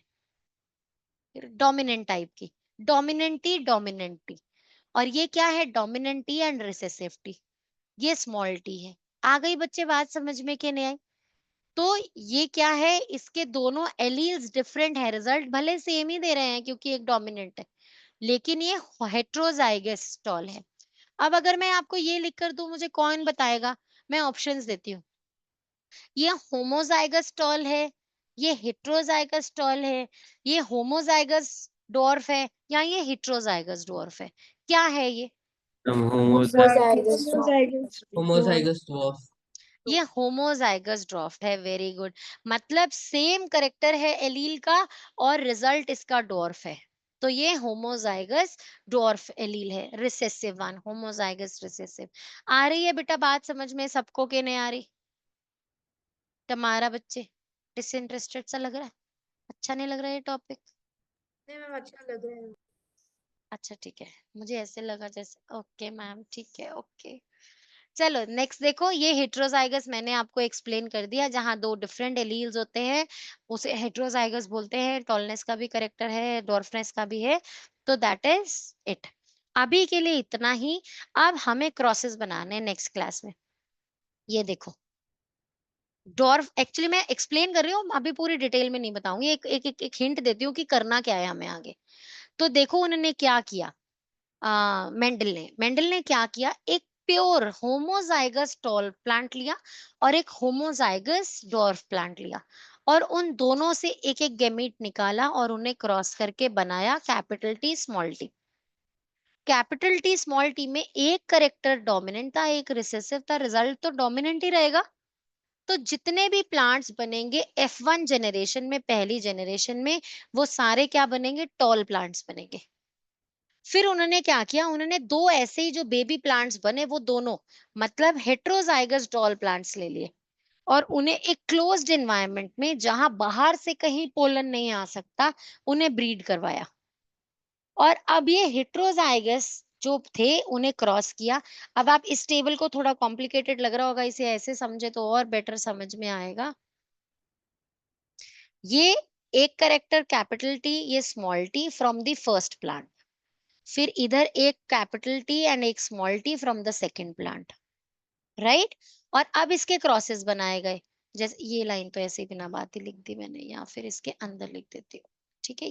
[SPEAKER 2] डोमिनेंट टाइप की, डोमिनेंटी डोमिनेंटी। और ये क्या है, डोमिनेंटी एंड रिसेसिव टी, ये स्मॉल टी है। आ गई बच्चे बात समझ में कि नहीं आई? तो ये क्या है, इसके दोनों एलील्स डिफरेंट है, रिजल्ट भले सेम ही दे रहे हैं क्योंकि एक डोमिनेंट है, लेकिन ये हेटेरोजाइगस टॉल है। अब अगर मैं आपको ये लिख कर दूं, मुझे कौन बताएगा? मैं ऑप्शंस देती हूँ, ये होमोजाइगस टॉल है, ये हेटेरोजाइगस टॉल है, ये होमोजाइगस डॉर्फ है, या ये हेटेरोजाइगस डॉर्फ है, क्या है ये?
[SPEAKER 4] Homozygous dwarf.
[SPEAKER 1] Homozygous
[SPEAKER 5] Homozygous dwarf.
[SPEAKER 2] ये होमोजाइगस ड्वार्फ है, वेरी गुड। मतलब सेम करेक्टर है एलील का और रिजल्ट इसका डॉर्फ है। तो ये होमोजाइगस डॉर्फ एलील है, रिसेसिव वन, होमोजाइगस रिसेसिव। आ रही है बेटा बात समझ में सबको के नहीं आ रही? तुम्हारा बच्चे डिसइंटरेस्टेड सा लग रहा है, अच्छा नहीं लग रहा है ये टॉपिक?
[SPEAKER 1] नहीं मैम अच्छा लग रहा है।
[SPEAKER 2] अच्छा ठीक है, मुझे ऐसे लगा जैसे ओके मैम ठीक है ओके। चलो नेक्स्ट देखो, ये हेट्रोजाइगस मैंने आपको एक्सप्लेन कर दिया, जहां दो डिफरेंट एलील्स होते हैं उसे हेट्रोजाइगस बोलते हैं। टॉलनेस का भी करेक्टर है, डॉर्फनेस का भी है, तो दैट इज इट। अभी के लिए इतना ही। अब हमें क्रॉसेस बनाने हैं नेक्स्ट क्लास में। ये देखो डॉर्फ, एक्चुअली मैं एक्सप्लेन कर रही हूँ अभी, पूरी डिटेल में नहीं बताऊंगी, एक हिंट देती हूँ कि करना क्या है हमें आगे। तो देखो उन्होंने क्या किया, मेंडल ने क्या किया, एक प्योर होमोजाइगस टॉल प्लांट लिया और एक होमोजाइगस डॉर्फ प्लांट लिया, और उन दोनों से एक एक गैमीट निकाला और उन्हें क्रॉस करके बनाया capital T small T. Capital T small T में एक करेक्टर डोमिनेंट था, एक रिसेसिव था, रिजल्ट तो डोमिनेंट ही रहेगा। तो जितने भी प्लांट्स बनेंगे F1 जनरेशन में, पहली जनरेशन में, वो सारे क्या बनेंगे, टॉल प्लांट्स बनेंगे। फिर उन्होंने क्या किया, उन्होंने दो ऐसे ही जो बेबी प्लांट्स बने, वो दोनों मतलब हेट्रोजाइगस टॉल प्लांट्स ले लिए और उन्हें एक क्लोज्ड एनवायरनमेंट में, जहां बाहर से कहीं पोलन नहीं आ सकता, उन्हें ब्रीड करवाया। और अब ये हेट्रोजाइगस जो थे उन्हें क्रॉस किया। अब आप इस टेबल को, थोड़ा कॉम्प्लिकेटेड लग रहा होगा, इसे ऐसे समझे तो और बेटर समझ में आएगा। ये एक करेक्टर कैपिटल टी, ये small T from the first plant, फिर इधर एक कैपिटल टी एंड एक small T from the second plant, right. और अब इसके क्रॉसेस बनाए गए, जैसे ये लाइन तो ऐसे ही बिना बात ही लिख दी मैंने, या फिर इसके अंदर लिख देती हूँ, ठीक है,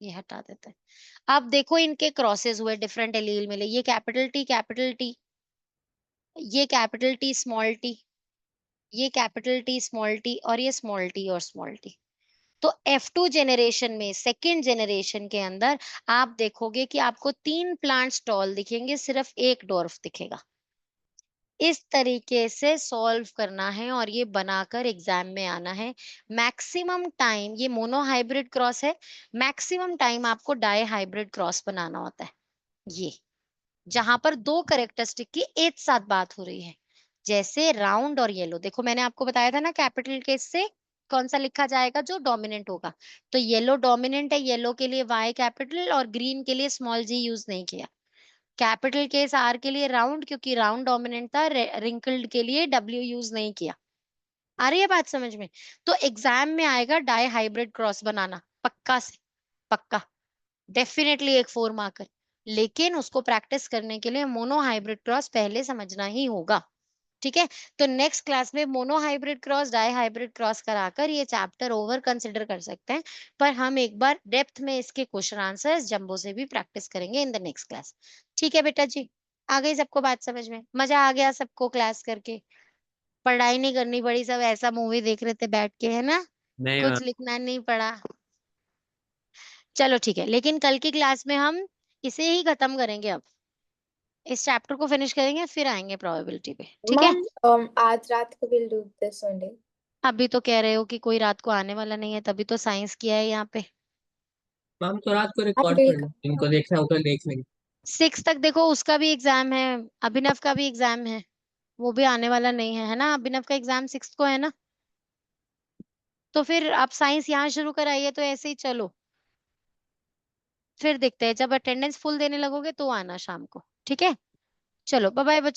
[SPEAKER 2] ये हटा देते हैं। अब देखो इनके क्रॉसेस हुए, डिफरेंट एलील मिले, ये कैपिटल टी, ये कैपिटल टी स्मॉल टी, ये कैपिटल टी स्मॉल टी, और ये स्मॉल टी और स्मॉल टी। तो F2 जनरेशन में, सेकेंड जनरेशन के अंदर आप देखोगे कि आपको 3 प्लांट्स टॉल दिखेंगे, सिर्फ एक डॉर्फ दिखेगा। इस तरीके से सॉल्व करना है और ये बनाकर एग्जाम में आना है। मैक्सिमम टाइम, ये मोनो हाइब्रिड क्रॉस है, मैक्सिमम टाइम आपको डाई हाइब्रिड क्रॉस बनाना होता है, ये जहां पर दो कैरेक्टरिस्टिक की एक साथ बात हो रही है, जैसे राउंड और येलो। देखो मैंने आपको बताया था ना, कैपिटल केस से कौन सा लिखा जाएगा, जो डोमिनेंट होगा। तो येलो डोमिनेंट है, येलो के लिए Y कैपिटल और ग्रीन के लिए स्मॉल g यूज नहीं किया। कैपिटल केस R के लिए राउंड, क्योंकि राउंड डोमिनेंट था, रिंकल्ड के लिए W यूज नहीं किया। आ रही है बात समझ में? तो एग्जाम में आएगा डाई हाइब्रिड क्रॉस बनाना, पक्का से पक्का, डेफिनेटली एक 4 मार्कर। लेकिन उसको प्रैक्टिस करने के लिए मोनो हाइब्रिड क्रॉस पहले समझना ही होगा, ठीक है। तो नेक्स्ट क्लास में monohybrid cross, dihybrid cross कराकर ये चैप्टर ओवर कंसिडर कर सकते हैं, पर हम एक बार डेप्थ में इसके क्वेश्चन आंसर्स जंबो से भी प्रैक्टिस करेंगे इन द नेक्स्ट क्लास। ठीक है बेटा जी, आ गई सबको बात समझ में? मजा आ गया सबको क्लास करके? पढ़ाई नहीं करनी पड़ी, सब ऐसा मूवी देख रहे थे बैठ के, है ना?
[SPEAKER 5] नहीं
[SPEAKER 2] कुछ लिखना नहीं पड़ा। चलो ठीक है, लेकिन कल की क्लास में हम इसे ही खत्म करेंगे। अब इस चैप्टर को फिनिश करेंगे, फिर आएंगे प्रोबेबिलिटी पे, ठीक है।
[SPEAKER 1] Mom, आज रात को we'll do this only.
[SPEAKER 2] अभी तो कह रहे हो कि कोई रात को आने वाला नहीं है, तभी तो साइंस किया है यहाँ पे।
[SPEAKER 4] मैम तो रात को
[SPEAKER 1] आप
[SPEAKER 4] रिकॉर्ड कर
[SPEAKER 1] देख
[SPEAKER 4] लो, इनको देखना हो तो देख लेंगे।
[SPEAKER 2] 6 तक देखो, उसका भी एग्जाम है, अभिनव का भी एग्जाम है, वो भी आने वाला नहीं है, है ना? अभिनव का एग्जाम 6 को है ना? तो फिर आप साइंस यहाँ शुरू कराइए, तो ऐसे ही चलो, फिर देखते हैं, जब अटेंडेंस फुल देने लगोगे तो आना शाम को, ठीक है। चलो बाय बाय बच्चा।